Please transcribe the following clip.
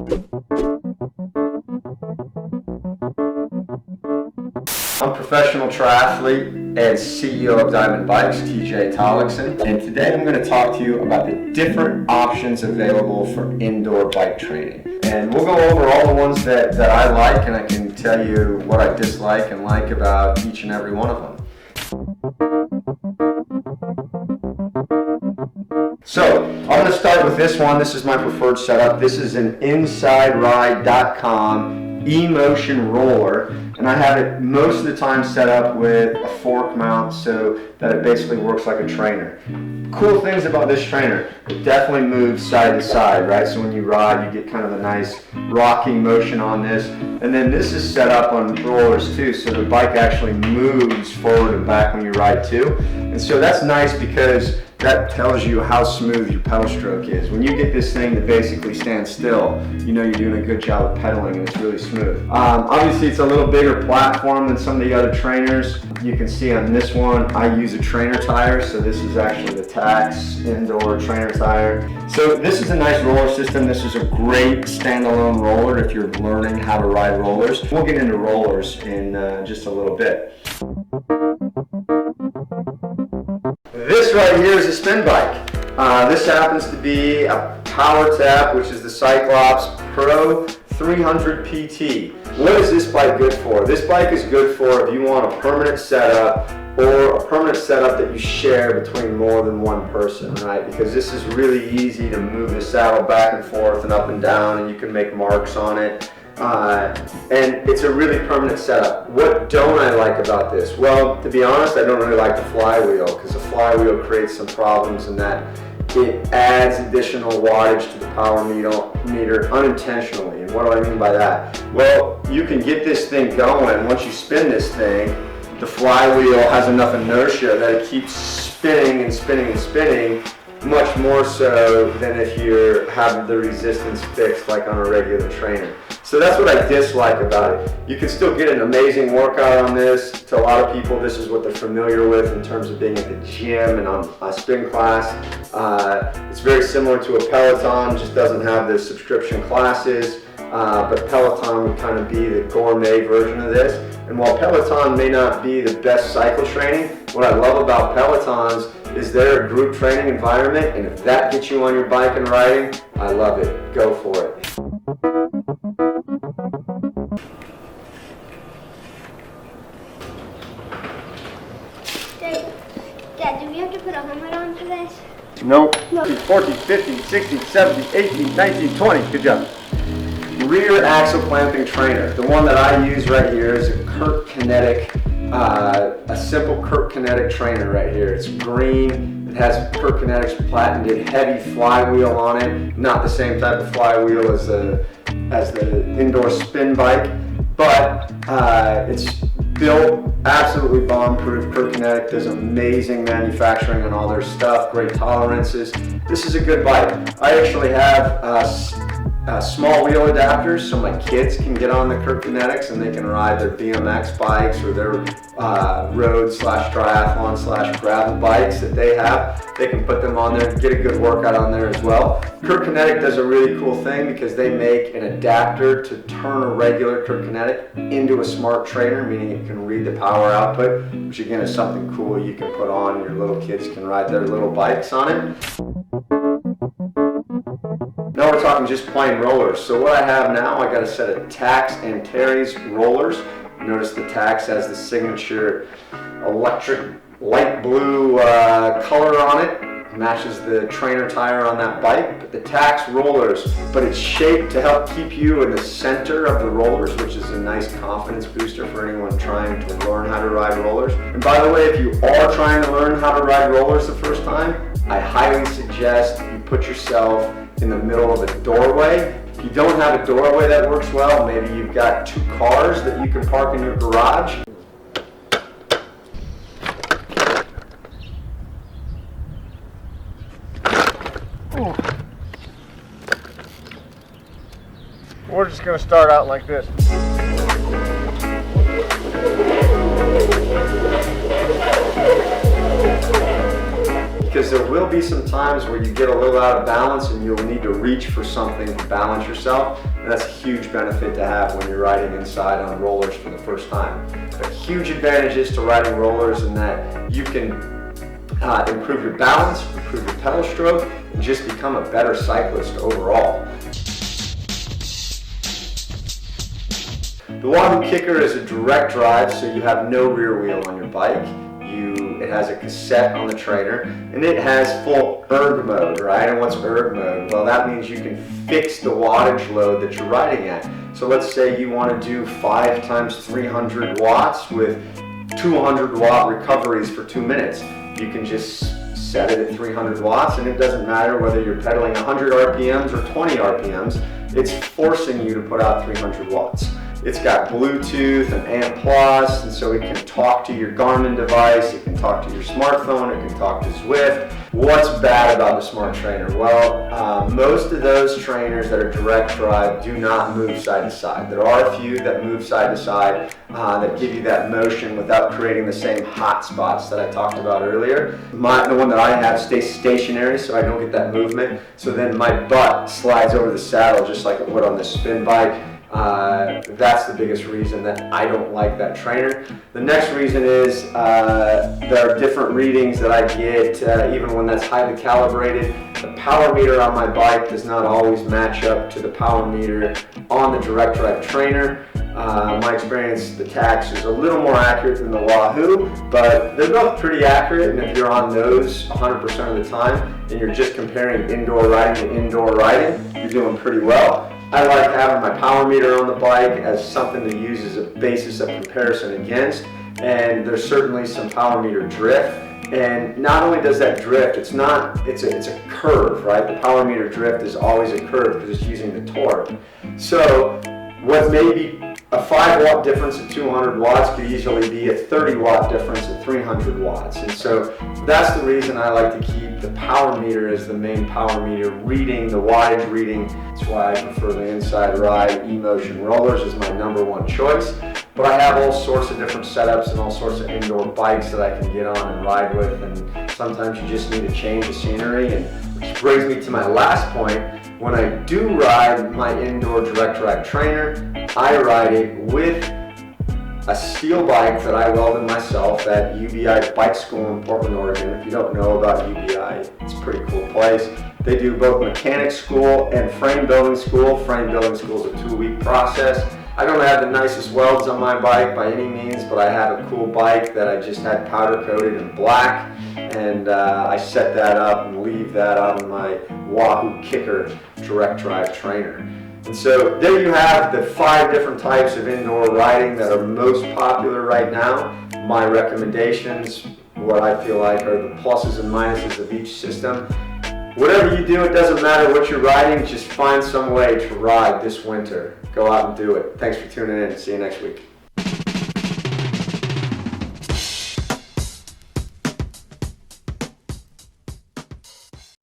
I'm a professional triathlete and CEO of Dimond Bikes, TJ Tollakson, and today I'm going to talk to you about the different options available for indoor bike training. And we'll go over all the ones that I like, and I can tell you what I dislike and like about each and every one of them. So, I'm going to start with this one. This is my preferred setup. This is an InsideRide.com e-motion roller, and I have it most of the time set up with a fork mount so that it basically works like a trainer. Cool things about this trainer, it definitely moves side to side, right? So when you ride, you get kind of a nice rocking motion on this. And then this is set up on rollers too, so the bike actually moves forward and back when you ride too. And so that's nice because that tells you how smooth your pedal stroke is. When you get this thing to basically stand still, you know you're doing a good job of pedaling and it's really smooth. Obviously it's a little bigger platform than some of the other trainers. You can see on this one, I use a trainer tire, so this is actually the Tax indoor trainer tire. So this is a nice roller system. This is a great standalone roller if you're learning how to ride rollers. We'll get into rollers in just a little bit. This right here is a spin bike. This happens to be a Power Tap, which is the Cyclops Pro 300 PT. What is this bike good for? This bike is good for if you want a permanent setup or a permanent setup that you share between more than one person, right? Because this is really easy to move the saddle back and forth and up and down, and you can make marks on it. And it's a really permanent setup. What don't I like about this? Well, to be honest, I don't really like the flywheel, because the flywheel creates some problems in that it adds additional wattage to the power meter unintentionally. And what do I mean by that? Well, you can get this thing going. Once you spin this thing, the flywheel has enough inertia that it keeps spinning and spinning and spinning, much more so than if you're having the resistance fixed like on a regular trainer. So that's what I dislike about it. You can still get an amazing workout on this. To a lot of people, this is what they're familiar with in terms of being at the gym and on a spin class. It's very similar to a Peloton, just doesn't have the subscription classes. But Peloton would kind of be the gourmet version of this. And while Peloton may not be the best cycle training, what I love about Pelotons is they're a group training environment, and if that gets you on your bike and riding, I love it. Go for it. Dad, do we have to put a helmet on for this? Nope. 14, 15, 16, 17, 18, 19, 20. Good job. Rear axle clamping trainer. The one that I use right here is a Kurt Kinetic, a simple Kurt Kinetic trainer right here. It's green. It has Kurt Kinetic's patented heavy flywheel on it. Not the same type of flywheel as the indoor spin bike, but it's built absolutely bomb-proof. Kurt Kinetic does amazing manufacturing on all their stuff, great tolerances. This is a good bike. I actually have small wheel adapters so my kids can get on the Kurt Kinetics and they can ride their BMX bikes or their road/triathlon/gravel bikes that they have. They can put them on there and get a good workout on there as well. Kurt Kinetic does a really cool thing because they make an adapter to turn a regular Kurt Kinetic into a smart trainer, meaning it can read the power output, which again is something cool you can put on. Your little kids can ride their little bikes on it. Now we're talking just plain rollers. So what I have now, I got a set of Tax and Terry's rollers. Notice the Tax has the signature electric light blue color on it. Matches the trainer tire on that bike. But the Tax rollers, but it's shaped to help keep you in the center of the rollers, which is a nice confidence booster for anyone trying to learn how to ride rollers. And by the way, if you are trying to learn how to ride rollers the first time, I highly suggest you put yourself in the middle of a doorway. If you don't have a doorway that works well, maybe you've got two cars that you can park in your garage. We're just going to start out like this. because there will be some times where you get a little out of balance and you'll need to reach for something to balance yourself, and that's a huge benefit to have when you're riding inside on rollers for the first time. But huge advantages to riding rollers in that you can improve your balance, improve your pedal stroke, and just become a better cyclist overall. The Wahoo Kicker is a direct drive, so you have no rear wheel on your bike. It has a cassette on the trainer, and it has full erg mode, right? And what's erg mode? Well, that means you can fix the wattage load that you're riding at. So let's say you want to do 5 times 300 watts with 200 watt recoveries for 2 minutes. You can just set it at 300 watts, and it doesn't matter whether you're pedaling 100 RPMs or 20 RPMs, it's forcing you to put out 300 watts. It's got Bluetooth and ANT Plus, and so it can talk to your Garmin device, it can talk to your smartphone, it can talk to Zwift. What's bad about the Smart Trainer? Well, most of those trainers that are direct drive do not move side to side. There are a few that move side to side that give you that motion without creating the same hot spots that I talked about earlier. The one that I have stays stationary, so I don't get that movement. So then my butt slides over the saddle just like it would on this spin bike. That's the biggest reason that I don't like that trainer. The next reason is there are different readings that I get even when that's highly calibrated. The power meter on my bike does not always match up to the power meter on the direct drive trainer. My experience, the Tax is a little more accurate than the Wahoo, but they're both pretty accurate, and if you're on those 100% of the time and you're just comparing indoor riding to indoor riding, you're doing pretty well. I like having my power meter on the bike as something to use as a basis of comparison against, and there's certainly some power meter drift. And not only does that drift, it's a curve, right? The power meter drift is always a curve because it's using the torque. So what may be a 5 watt difference at 200 watts could easily be a 30 watt difference at 300 watts. And so that's the reason I like to keep the power meter as the main power meter reading, the wattage reading. That's why I prefer the Inside Ride E-Motion rollers as my #1 choice. But I have all sorts of different setups and all sorts of indoor bikes that I can get on and ride with, and sometimes you just need a change of scenery. And which brings me to my last point. When I do ride my indoor direct drive trainer, I ride it with a steel bike that I welded myself at UBI Bike School in Portland, Oregon. If you don't know about UBI, it's a pretty cool place. They do both mechanic school and frame building school. Frame building school is a 2-week process. I don't have the nicest welds on my bike by any means, but I have a cool bike that I just had powder coated in black, and I set that up and leave that on my Wahoo Kicker direct drive trainer. And so there you have the 5 different types of indoor riding that are most popular right now. My recommendations, what I feel like are the pluses and minuses of each system. Whatever you do, it doesn't matter what you're riding, just find some way to ride this winter. Go out and do it. Thanks for tuning in. See you next week.